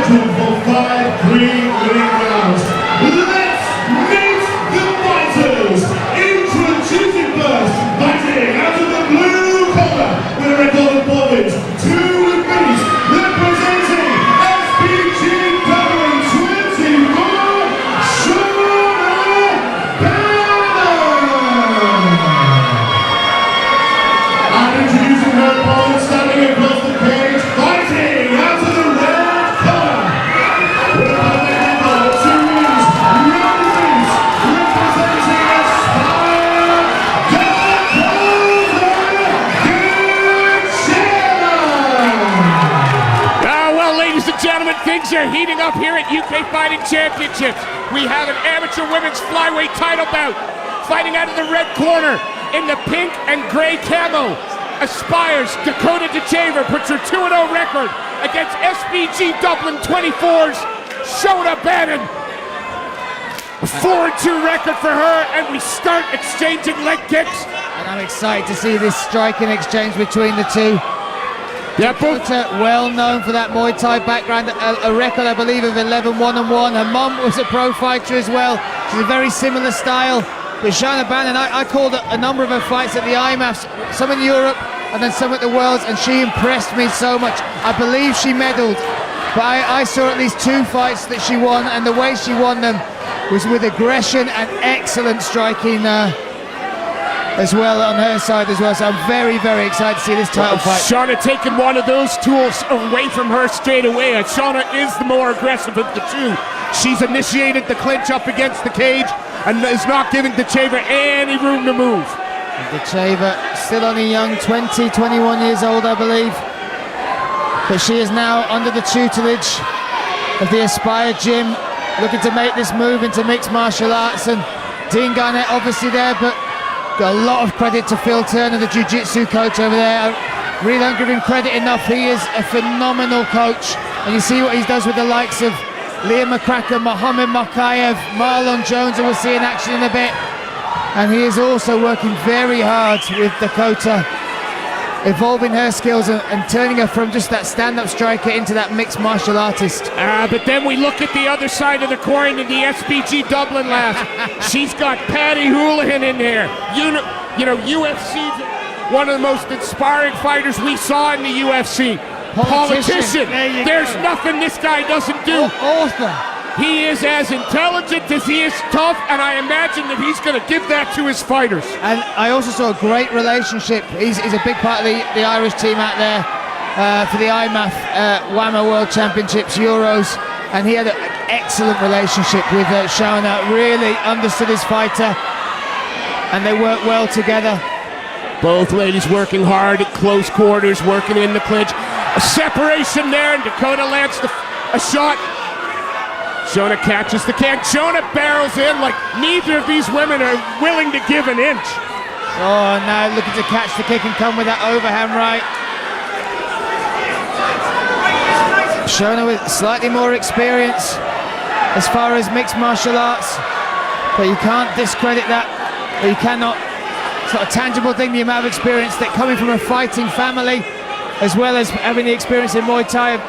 scheduled for 5 3-minute rounds. Let's meet the fighters! Introducing first, fighting out of the blue corner with a record of 4 wins, 2 defeats, representing SBG Dublin 24, Shauna Bannon! And introducing her opponent, standing across the cage, fighting out of the red corner with a record of 2 wins, no defeats, representing Aspire, Dakota Ditcheva! Well, ladies and gentlemen, things are heating up here at UK Fighting Championships. We have an amateur women's flyweight title bout. Fighting out of the red corner in the pink and gray camo. Aspires Dakota Ditcheva puts her 2-0 record against SBG Dublin 24's Shauna Bannon. A 4-2 record for her, and we start exchanging leg kicks. And I'm excited to see this striking exchange between the two. Yeah, both well known for that Muay Thai background, a record I believe of 11-1-1. Her mum was a pro fighter as well. She's a very similar style. But Shauna Bannon, I called a number of her fights at the IMAFs, some in Europe and then some at the Worlds, and she impressed me so much. I believe she medalled, but I saw at least 2 fights that she won, and the way she won them was with aggression and excellent striking as well on her side as well. So I'm very, very excited to see this title fight. Shauna taking one of those tools away from her straight away. And Shauna is the more aggressive of the two. She's initiated the clinch up against the cage and is not giving Ditcheva any room to move. Ditcheva, still only young, 20, 21 years old, I believe. But she is now under the tutelage of the Aspire gym, looking to make this move into mixed martial arts. And Dean Garnett obviously there, but got a lot of credit to Phil Turner, the jiu-jitsu coach over there. I really don't give him credit enough. He is a phenomenal coach. And you see what he does with the likes of Liam McCracken, Mohamed Makayev, Marlon Jones, who we'll see in action in a bit. And he is also working very hard with Dakota, evolving her skills and turning her from just that stand-up striker into that mixed martial artist. But then we look at the other side of the coin in the SBG Dublin lab. She's got Paddy Houlihan in there. You know, UFC, one of the most inspiring fighters we saw in the UFC. Politician. There's nothing this guy doesn't do. Author. He is as intelligent as he is tough, and I imagine that he's going to give that to his fighters. And I also saw a great relationship. He's a big part of the Irish team out there for the IMAF WAMA World Championships, Euros, and he had an excellent relationship with Shauna. Really understood his fighter, and they worked well together. Both ladies working hard at close quarters, working in the clinch. A separation there, and Dakota lands a shot. Shauna catches the kick. Shauna barrels in like neither of these women are willing to give an inch. Oh, now looking to catch the kick and come with that overhand right. Shauna with slightly more experience as far as mixed martial arts, but you can't discredit that. Or you cannot. It's not a tangible thing, the amount of experience that coming from a fighting family, as well as having the experience in Muay Thai.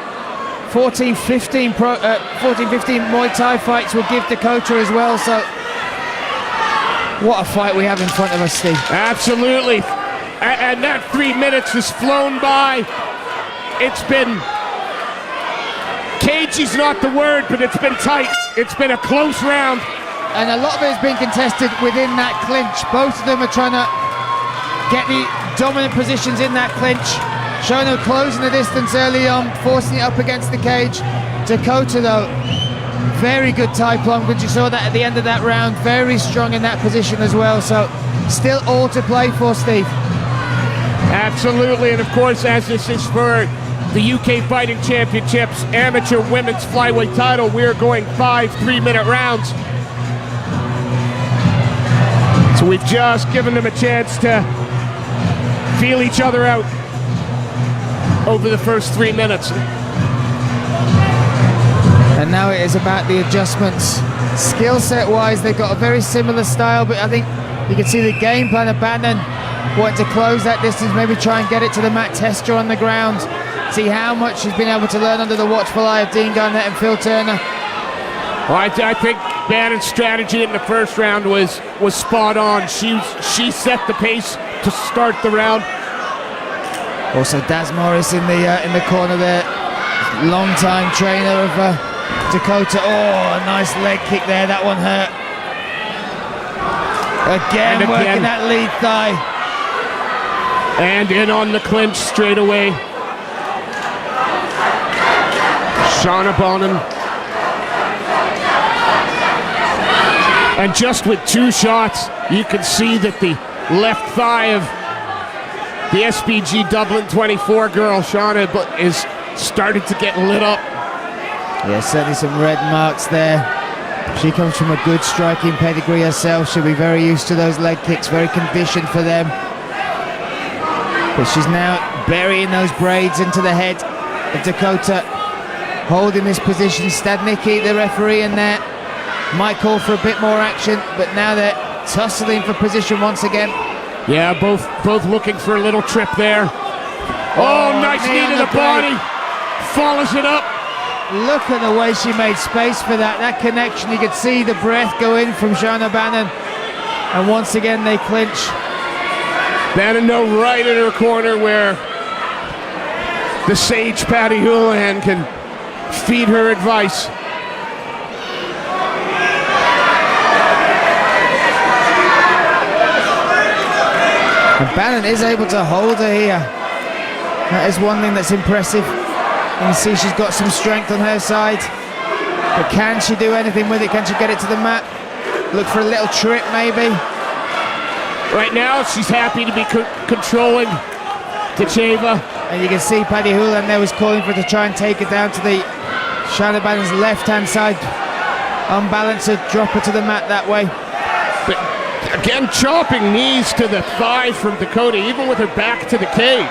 14, 15 Muay Thai fights will give Dakota as well. So what a fight we have in front of us, Steve. Absolutely. And that 3 minutes has flown by. It's been, cagey's not the word, but it's been tight. It's been a close round. And a lot of it has been contested within that clinch. Both of them are trying to get the dominant positions in that clinch. Shauna closing the distance early on, forcing it up against the cage. Dakota, though, very good Thai plum, but you saw that at the end of that round, very strong in that position as well. So still all to play for, Steve. Absolutely, and of course, as this is for the UK Fighting Championships Amateur Women's Flyweight title, we're going 5 3-minute rounds. So we've just given them a chance to feel each other out over the first 3 minutes. And now it is about the adjustments. Skill set wise, they've got a very similar style, but I think you can see the game plan of Bannon wanting to close that distance, maybe try and get it to the mat tester on the ground. See how much she's been able to learn under the watchful eye of Dean Garnett and Phil Turner. Well, I think Bannon's strategy in the first round was spot on. She set the pace to start the round. Also, Daz Morris in the corner there, long-time trainer of Dakota. Oh, a nice leg kick there. That one hurt. Again, working that lead thigh. And in on the clinch straight away. Shauna Bannon. And just with 2 shots, you can see that the left thigh of the SBG Dublin 24 girl, Shauna, is starting to get lit up. Yeah, certainly some red marks there. She comes from a good striking pedigree herself. She'll be very used to those leg kicks, very conditioned for them. But she's now burying those braids into the head of Dakota, holding this position. Stadnicki, the referee in there, might call for a bit more action, but now they're tussling for position once again. Yeah, both looking for a little trip there. Oh, nice knee to the body. Follows it up. Look at the way she made space for that. That connection, you could see the breath go in from Shauna Bannon. And once again, they clinch. Bannon right in her corner where the sage Patty Houlihan can feed her advice. And Bannon is able to hold her here. That is one thing that's impressive. You can see she's got some strength on her side. But can she do anything with it? Can she get it to the mat? Look for a little trip maybe. Right now, she's happy to be controlling Ditcheva. And you can see Paddy Houlihan there was calling for her to try and take it down to the Shauna Bannon's left-hand side. Unbalance her, drop her to the mat that way. But again, chopping knees to the thigh from Dakota, even with her back to the cage.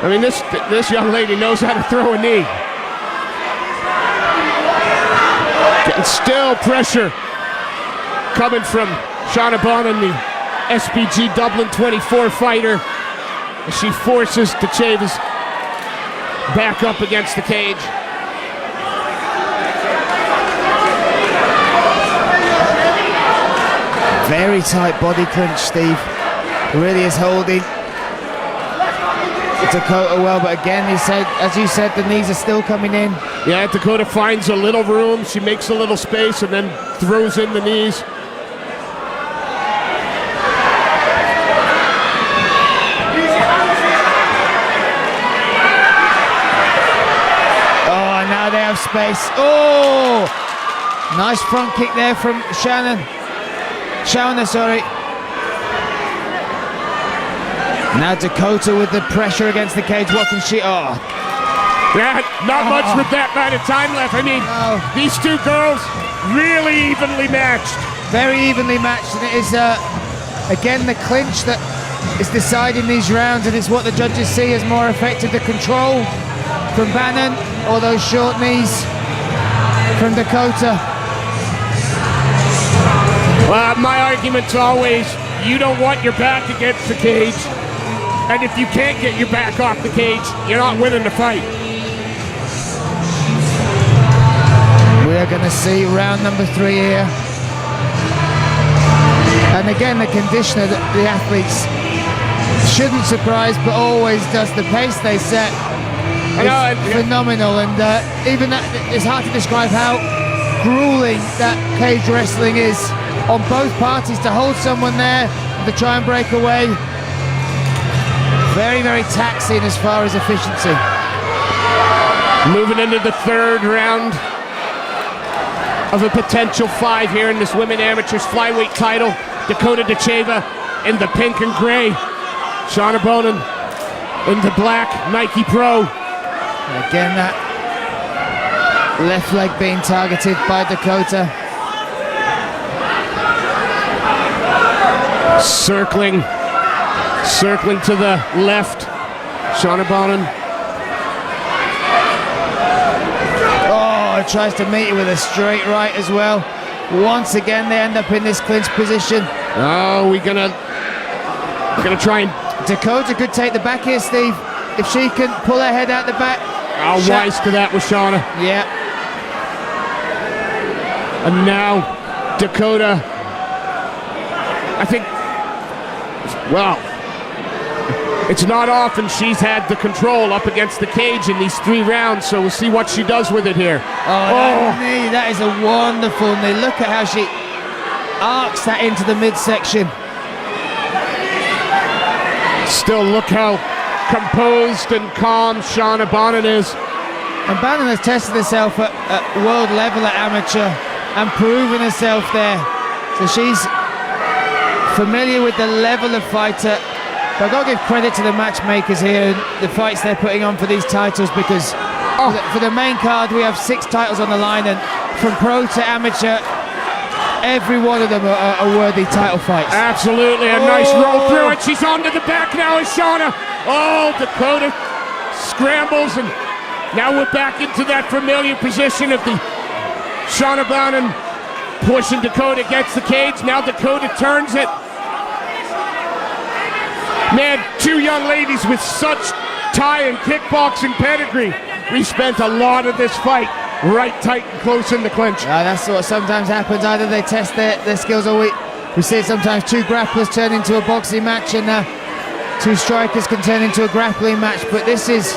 I mean, this young lady knows how to throw a knee. Getting still pressure coming from Shauna Bannon, the SBG Dublin 24 fighter, as she forces Ditcheva's back up against the cage. Very tight body clinch, Steve. Really is holding Dakota well, but again, as you said, the knees are still coming in. Yeah, Dakota finds a little room, she makes a little space and then throws in the knees. Oh, now they have space. Oh, nice front kick there from Shauna, sorry. Now Dakota with the pressure against the cage. What can she? Oh. Yeah, not much with that amount of time left. I mean, these two girls really evenly matched. Very evenly matched, and it is again the clinch that is deciding these rounds, and it's what the judges see as more effective. The control from Bannon, or those short knees from Dakota. Well, my argument's always, you don't want your back against the cage. And if you can't get your back off the cage, you're not winning the fight. We are going to see round number 3 here. And again, the conditioner that the athletes shouldn't surprise, but always does. The pace they set is phenomenal. And even that, it's hard to describe how grueling that cage wrestling is on both parties, to hold someone there and to try and break away. Very, very taxing as far as efficiency. Moving into the 3rd round of a potential 5 here in this women amateurs flyweight title. Dakota Ditcheva in the pink and gray. Shauna Bannon in the black Nike Pro. And again, that left leg being targeted by Dakota. Circling to the left, Shauna Bannon. Oh, tries to meet it with a straight right as well. Once again, they end up in this clinch position. Oh, we're gonna try and... Dakota could take the back here, Steve. if she can pull her head out the back. How wise to that was Shauna. Yeah. And now Dakota, I think, well, it's not often she's had the control up against the cage in these 3 rounds, so we'll see what she does with it here. That knee, that is a wonderful knee. Look at how she arcs that into the midsection. Still, look how composed and calm Shauna Bannon is. And Bannon has tested herself at world level at amateur and proven herself there. So she's familiar with the level of fighter. But I've got to give credit to the matchmakers here, the fights they're putting on for these titles, because for the main card we have 6 titles on the line, and from pro to amateur, every one of them are worthy title fights. Absolutely, a nice roll through, and she's onto the back now as Shauna. Oh, Dakota scrambles, and now we're back into that familiar position of the Shauna Bannon pushing Dakota against the cage. Now Dakota turns it. Man, 2 young ladies with such Thai and kickboxing pedigree. We spent a lot of this fight right tight and close in the clinch. That's what sometimes happens. Either they test their skills, or we see it sometimes 2 grapplers turn into a boxing match, and 2 strikers can turn into a grappling match. But this is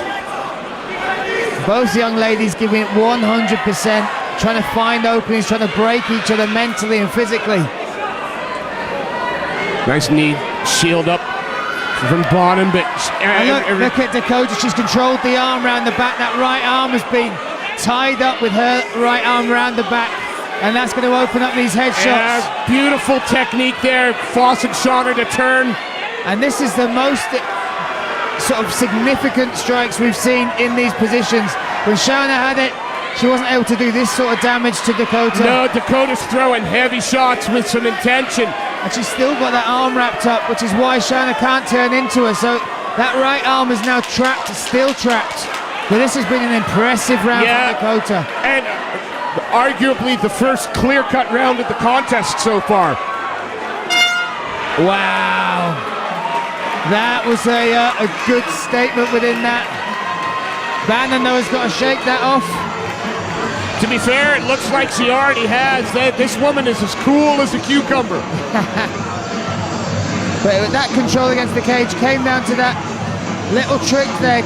both young ladies giving it 100%, trying to find openings, trying to break each other mentally and physically. Nice knee shield up from Bannon, but look at Dakota. She's controlled the arm round the back. That right arm has been tied up with her right arm round the back, and that's going to open up these headshots. Beautiful technique there, forcing Shauna to turn. And this is the most sort of significant strikes we've seen in these positions. When Shauna had it, she wasn't able to do this sort of damage to Dakota. No, Dakota's throwing heavy shots with some intention. And she's still got that arm wrapped up, which is why Shauna can't turn into her. So that right arm is now trapped, still trapped. But this has been an impressive round for Dakota. And arguably the first clear-cut round of the contest so far. Wow. That was a good statement within that. Bannon, though, has got to shake that off. To be fair, it looks like she already has. This woman is as cool as a cucumber. But that control against the cage came down to that little trick there.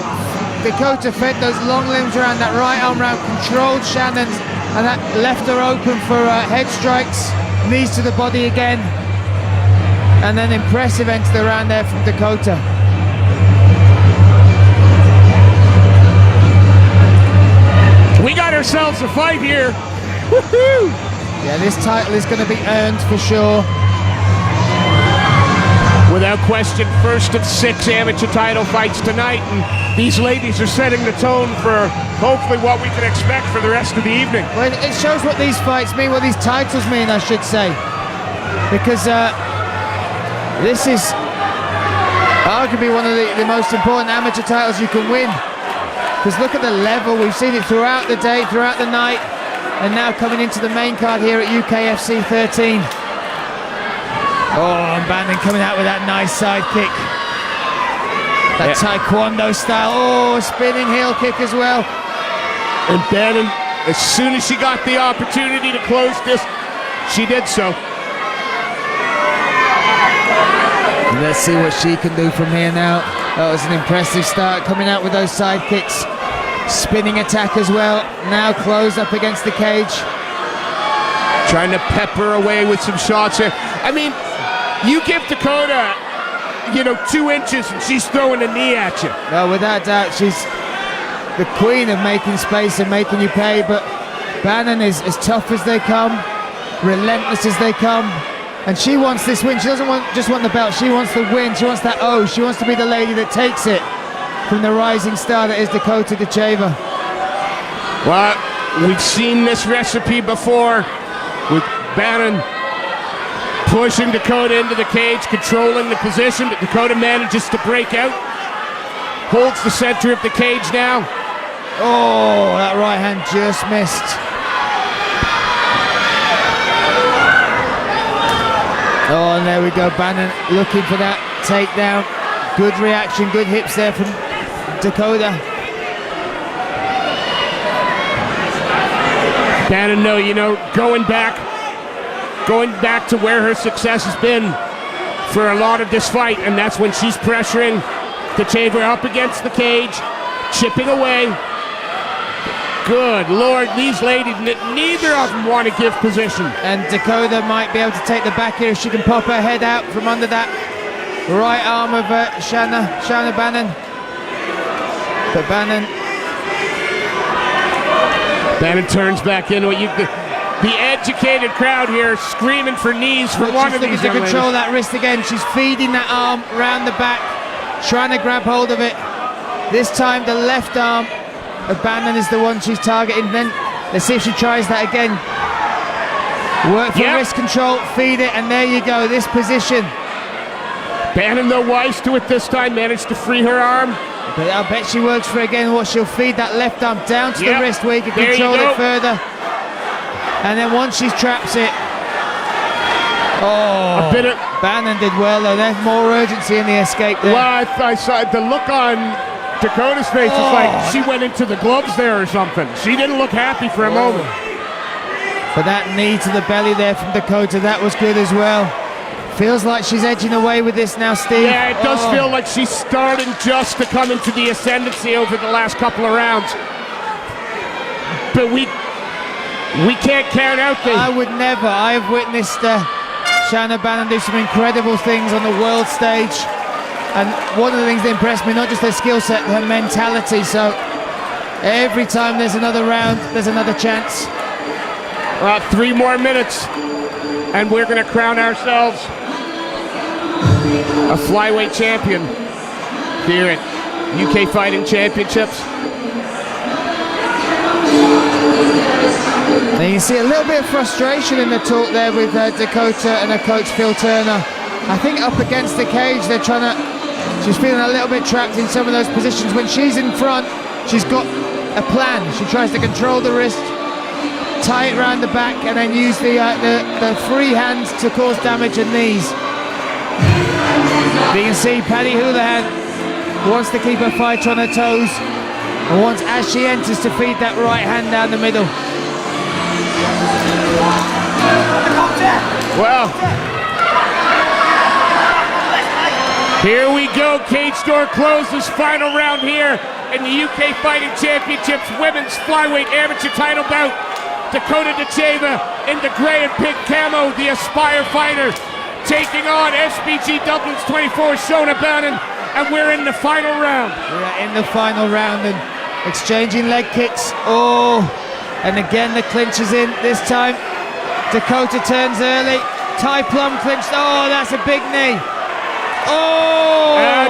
Dakota fed those long limbs around that right arm round, controlled Shannon's, and that left her open for head strikes, knees to the body again. And then impressive end to the round there from Dakota. We got ourselves a fight here. Woohoo! Yeah, this title is going to be earned for sure. Without question, first of 6 amateur title fights tonight, and these ladies are setting the tone for hopefully what we can expect for the rest of the evening. Well, it shows what these fights mean, what these titles mean, I should say. Because this is arguably one of the most important amateur titles you can win. Because look at the level, we've seen it throughout the day, throughout the night, and now coming into the main card here at UKFC 13. Oh, and Bannon coming out with that nice side kick. That taekwondo style, spinning heel kick as well. And Bannon, as soon as she got the opportunity to close this, she did so. Let's see what she can do from here now. That was an impressive start, coming out with those side kicks. Spinning attack as well, now closed up against the cage. Trying to pepper away with some shots here. I mean, you give Dakota, 2 inches and she's throwing a knee at you. No, without doubt, she's the queen of making space and making you pay, but Bannon is as tough as they come, relentless as they come. And she wants this win. She doesn't just want the belt. She wants the win. She wants that O. She wants to be the lady that takes it from the rising star that is Dakota Ditcheva. Well, we've seen this recipe before with Bannon pushing Dakota into the cage, controlling the position, but Dakota manages to break out. Holds the center of the cage now. Oh, that right hand just missed. Oh, and there we go, Bannon looking for that takedown. Good reaction, good hips there from Dakota. Bannon, no, you know, going back to where her success has been for a lot of this fight, and that's when she's pressuring Ditcheva up against the cage, chipping away. Good Lord, these ladies, neither of them want to give position. And Dakota might be able to take the back here if she can pop her head out from under that right arm of Shauna Bannon. But Bannon turns back in. The educated crowd here screaming for knees for one of these to control that wrist again. She's feeding that arm round the back, trying to grab hold of it. This time the left arm of Bannon is the one she's targeting. Then let's see if she tries that again. Work for wrist control, feed it, and there you go, this position. Bannon, though, wise to it this time, managed to free her arm. But I bet she works for it again. What, she'll feed that left arm down to the wrist where you can control it further. And then once she traps it, Bannon did well though. There's more urgency in the escape there. Well, I saw the look on Dakota's face was like she went into the gloves there or something. She didn't look happy for a moment. But that knee to the belly there from Dakota, that was good as well. Feels like she's edging away with this now, Steve. Yeah, it does feel like she's starting just to come into the ascendancy over the last couple of rounds. But we can't count out the... I would never. I have witnessed Shauna Bannon do some incredible things on the world stage. And one of the things that impressed me, not just her skill set, her mentality. So every time there's another round, there's another chance. 3 more minutes, and we're going to crown ourselves a flyweight champion here at UK Fighting Championships. Now you can see a little bit of frustration in the talk there with Dakota and her coach Phil Turner. I think up against the cage they're trying to, she's feeling a little bit trapped in some of those positions. When she's in front, she's got a plan. She tries to control the wrist, tie it around the back, and then use the free hands to cause damage and knees. You can see Paddy Houlihan wants to keep her fighter on her toes and wants, as she enters, to feed that right hand down the middle. Well, here we go. Cage door closes. Final round here in the UK Fighting Championships Women's Flyweight Amateur Title bout. Dakota Ditcheva in the grey and pink camo, the Aspire fighter, taking on SBG Dublin's 24, Shauna Bannon, and we're in the final round. We're in the final round and exchanging leg kicks. And again the clinch is in. This time Dakota turns early. Tie plum clinch. That's a big knee.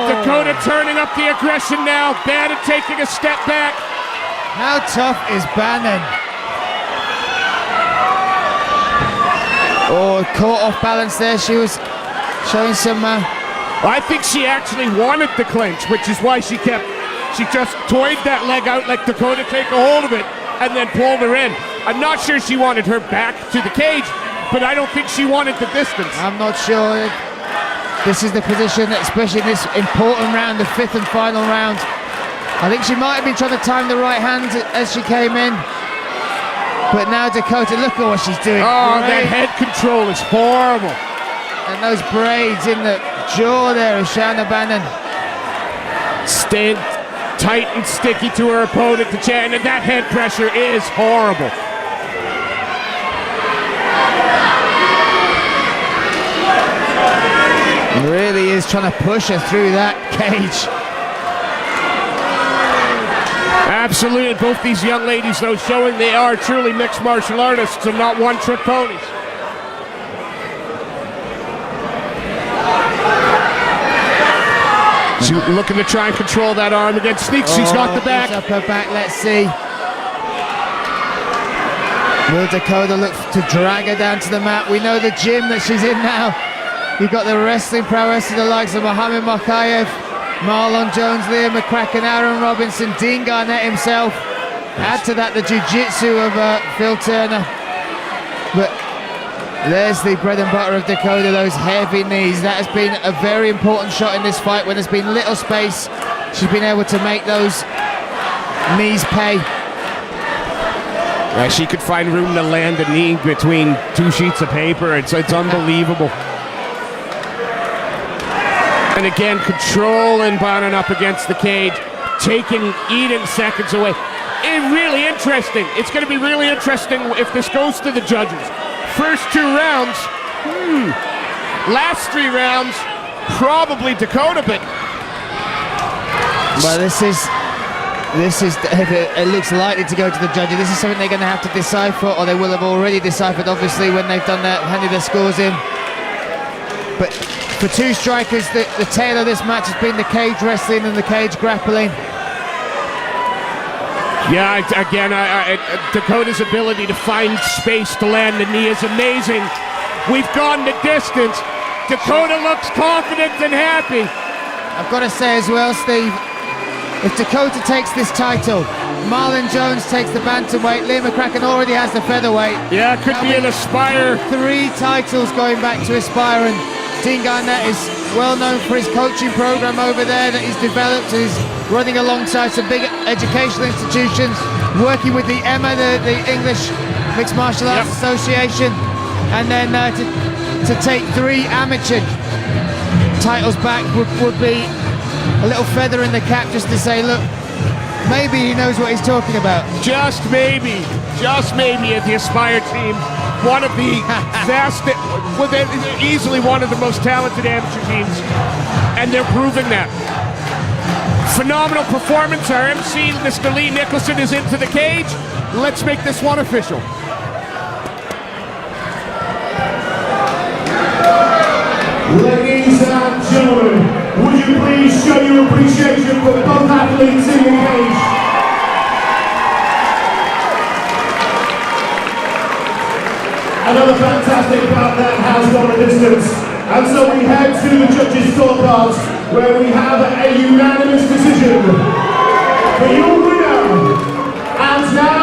Dakota turning up the aggression now. Bannon taking a step back. How tough is Bannon? Caught off balance there. She was showing some... I think she actually wanted the clinch, which is why she just toyed that leg out, like Dakota take a hold of it, and then pulled her in. I'm not sure she wanted her back to the cage, but I don't think she wanted the distance. I'm not sure. This is the position, especially in this important round, the 5th and final round. I think she might have been trying to time the right hand as she came in. But now Dakota, look at what she's doing. That head control is horrible. And those braids in the jaw there of Shauna Bannon. Staying tight and sticky to her opponent, and that head pressure is horrible. It really is trying to push her through that cage. Absolutely, both these young ladies, though, showing they are truly mixed martial artists and not one-trick ponies. She's looking to try and control that arm again. Sneaks, she's got the back. Up her back, let's see. Will Dakota look to drag her down to the mat? We know the gym that she's in now. You've got the wrestling prowess of the likes of Muhammad Mokayev, Marlon Jones, Liam McCracken, Aaron Robinson, Dean Garnett himself. Add to that the jiu-jitsu of Phil Turner. But there's the bread and butter of Dakota, those heavy knees. That has been a very important shot in this fight when there's been little space she's been able to make those knees pay. Yeah, she could find room to land a knee between two sheets of paper. It's unbelievable. And again, controlling Bannon up against the cage, eating seconds away. Really interesting. It's going to be really interesting if this goes to the judges. First 2 rounds, last 3 rounds, probably Dakota, but... Well, this is it looks likely to go to the judges. This is something they're going to have to decipher, or they will have already deciphered, obviously, when they've done that, handed their scores in. But for 2 strikers, the tail of this match has been the cage wrestling and the cage grappling. Yeah, again, Dakota's ability to find space to land the knee is amazing. We've gone the distance. Dakota looks confident and happy. I've got to say as well, Steve, if Dakota takes this title, Marlon Jones takes the bantamweight, Liam McCracken already has the featherweight. Yeah, it could be an Aspire. 3 titles going back to Aspire, and Dean Garnett is well known for his coaching program over there that he's developed. He's running alongside some big educational institutions, working with the EMA, the English Mixed Martial Arts Association, and then to take 3 amateur titles back would be a little feather in the cap, just to say, look, maybe he knows what he's talking about. Just maybe at the Aspire team, one of the they're easily one of the most talented amateur teams, and they're proving that. Phenomenal performance. Our MC, Mr. Lee Nicholson, is into the cage. Let's make this one official. Ladies and gentlemen, would you please show your appreciation for both athletes in the cage? Another fantastic bout that has gone a distance. And so we head to the judges' scorecards, where we have a unanimous decision for your winner. And now